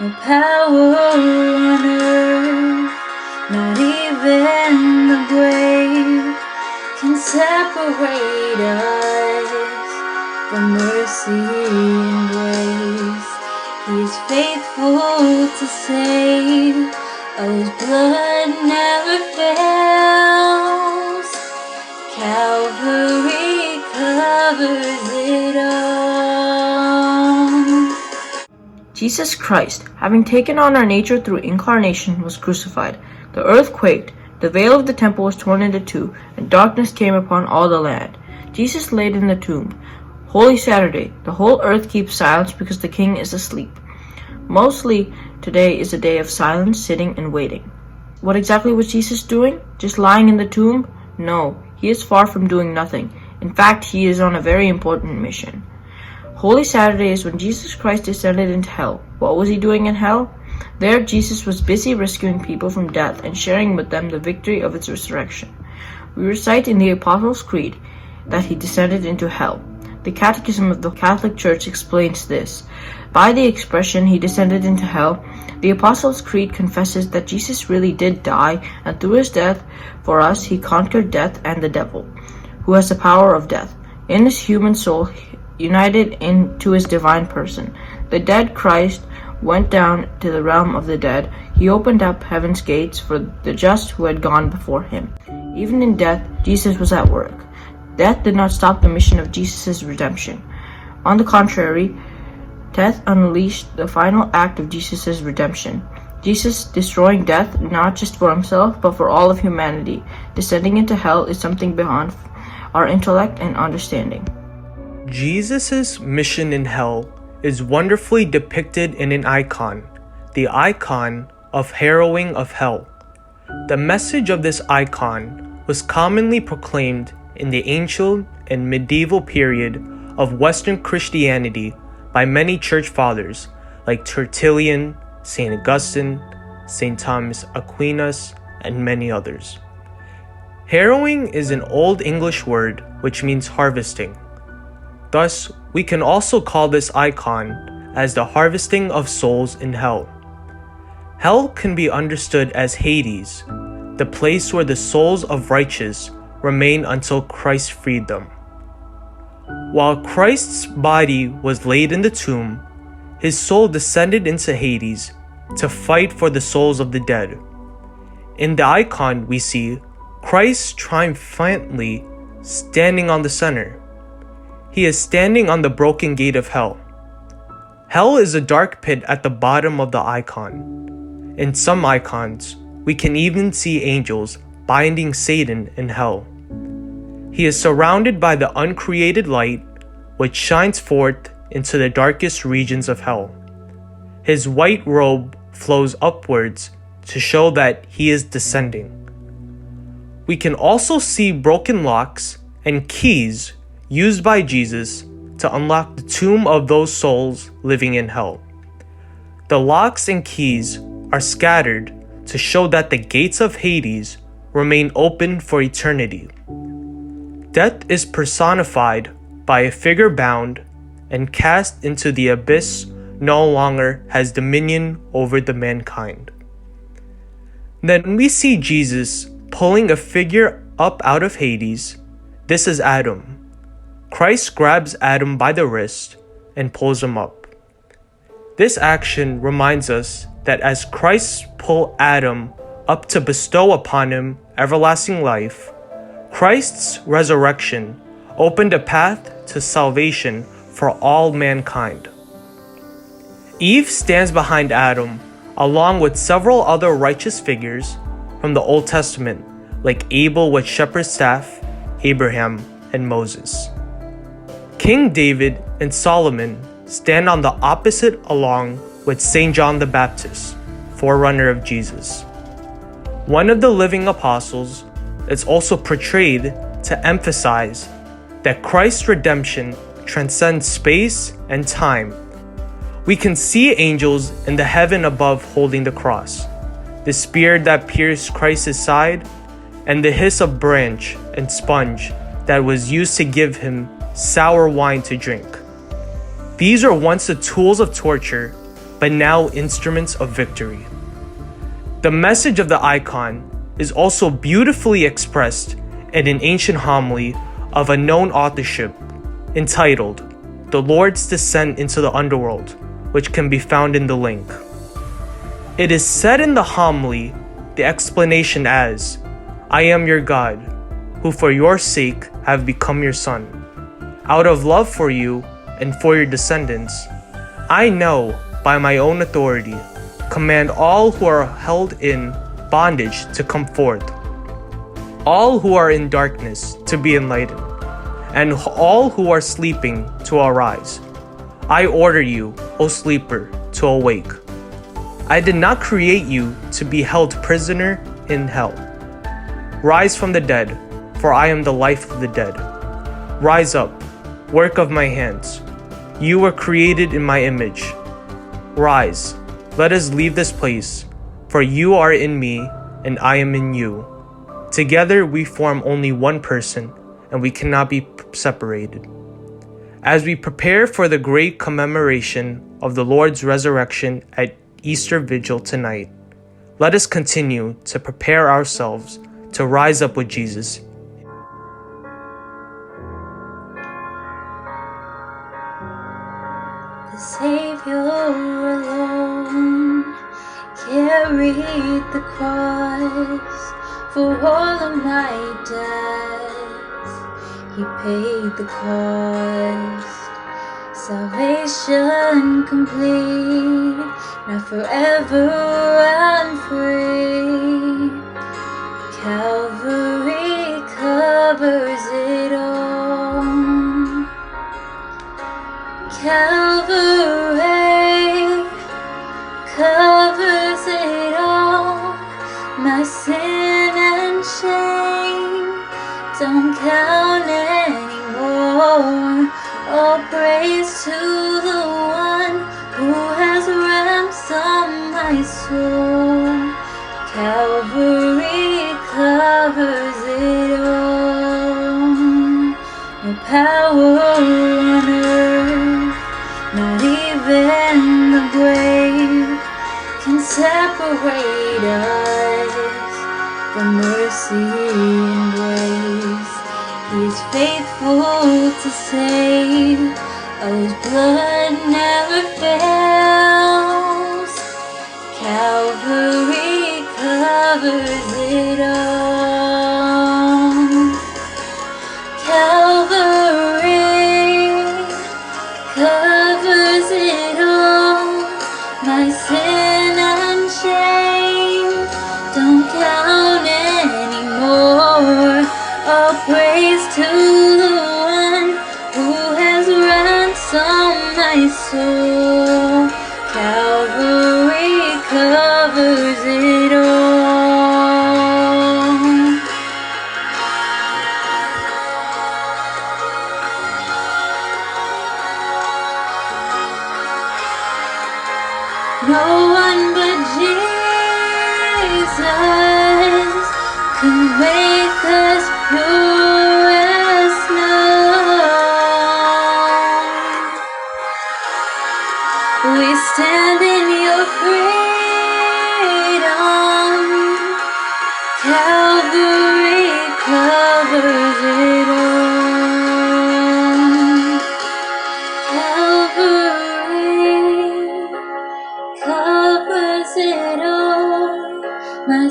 No power on earth, not even the grave, can separate us from mercy and grace. He is faithful to save, His blood never fails. Calvary covers it all. Jesus Christ, having taken on our nature through incarnation, was crucified. The earth quaked, the veil of the temple was torn into two, and darkness came upon all the land. Jesus laid in the tomb. Holy Saturday, the whole earth keeps silence because the King is asleep. Mostly, today is a day of silence, sitting, and waiting. What exactly was Jesus doing? Just lying in the tomb? No, he is far from doing nothing. In fact, he is on a very important mission. Holy Saturday is when Jesus Christ descended into hell. What was he doing in hell? There, Jesus was busy rescuing people from death and sharing with them the victory of its resurrection. We recite in the Apostles' Creed that he descended into hell. The Catechism of the Catholic Church explains this. By the expression, he descended into hell, the Apostles' Creed confesses that Jesus really did die, and through his death for us, he conquered death and the devil, who has the power of death. In his human soul, united into his divine person, the dead Christ went down to the realm of the dead. He opened up heaven's gates for the just who had gone before him. Even in death, Jesus was at work. Death did not stop the mission of Jesus' redemption. On the contrary, death unleashed the final act of Jesus' redemption. Jesus destroying death not just for himself, but for all of humanity. Descending into hell is something beyond our intellect and understanding. Jesus' mission in hell is wonderfully depicted in an icon, the icon of harrowing of hell. The message of this icon was commonly proclaimed in the ancient and medieval period of Western Christianity by many church fathers like Tertullian, St. Augustine, St. Thomas Aquinas, and many others. Harrowing is an Old English word which means harvesting. Thus, we can also call this icon as the harvesting of souls in hell. Hell can be understood as Hades, the place where the souls of righteous remain until Christ freed them. While Christ's body was laid in the tomb, his soul descended into Hades to fight for the souls of the dead. In the icon, we see Christ triumphantly standing on the center. He is standing on the broken gate of hell. Hell is a dark pit at the bottom of the icon. In some icons, we can even see angels binding Satan in hell. He is surrounded by the uncreated light, which shines forth into the darkest regions of hell. His white robe flows upwards to show that he is descending. We can also see broken locks and keys used by Jesus to unlock the tomb of those souls living in hell. The locks and keys are scattered to show that the gates of Hades remain open for eternity. Death is personified by a figure bound and cast into the abyss, no longer has dominion over the mankind. Then we see Jesus pulling a figure up out of Hades. This is Adam. Christ grabs Adam by the wrist and pulls him up. This action reminds us that as Christ pulled Adam up to bestow upon him everlasting life, Christ's resurrection opened a path to salvation for all mankind. Eve stands behind Adam, along with several other righteous figures from the Old Testament, like Abel with shepherd's staff, Abraham, and Moses. King David and Solomon stand on the opposite along with St. John the Baptist, forerunner of Jesus. One of the living apostles is also portrayed to emphasize that Christ's redemption transcends space and time. We can see angels in the heaven above holding the cross, the spear that pierced Christ's side, and the hyssop branch and sponge that was used to give him sour wine to drink. These are once the tools of torture, but now instruments of victory. The message of the icon is also beautifully expressed in an ancient homily of unknown authorship entitled "The Lord's Descent into the Underworld," which can be found in the link. It is said in the homily, the explanation as, "I am your God, who for your sake have become your son. Out of love for you and for your descendants, I know by my own authority, command all who are held in bondage to come forth, all who are in darkness to be enlightened, and all who are sleeping to arise. I order you, O sleeper, to awake. I did not create you to be held prisoner in hell. Rise from the dead, for I am the life of the dead. Rise up, work of my hands. You were created in my image. Rise, let us leave this place, for you are in me and I am in you. Together we form only one person, and we cannot be separated." As we prepare for the great commemoration of the Lord's resurrection at Easter Vigil tonight, let us continue to prepare ourselves to rise up with Jesus. The Savior alone carried the cross for all of my debts. He paid the cost. Salvation complete. Now forever I'm free. Calvary covers it all. Calvary covers it all. My sin and shame don't count anymore. All praise to the one who has ransomed my soul. Calvary covers it all. No power on earth, not even the grave, can separate us from mercy and grace. He is faithful to save, His blood never fails. Calvary covers it all. Calvary covers it all. My sin and shame don't count anymore. All praise to the one who has ransomed my soul. Calvary covers it all. No one but Jesus can make us pure as snow. We stand in your freedom. Calvary covers it all. Calvary covers it all. My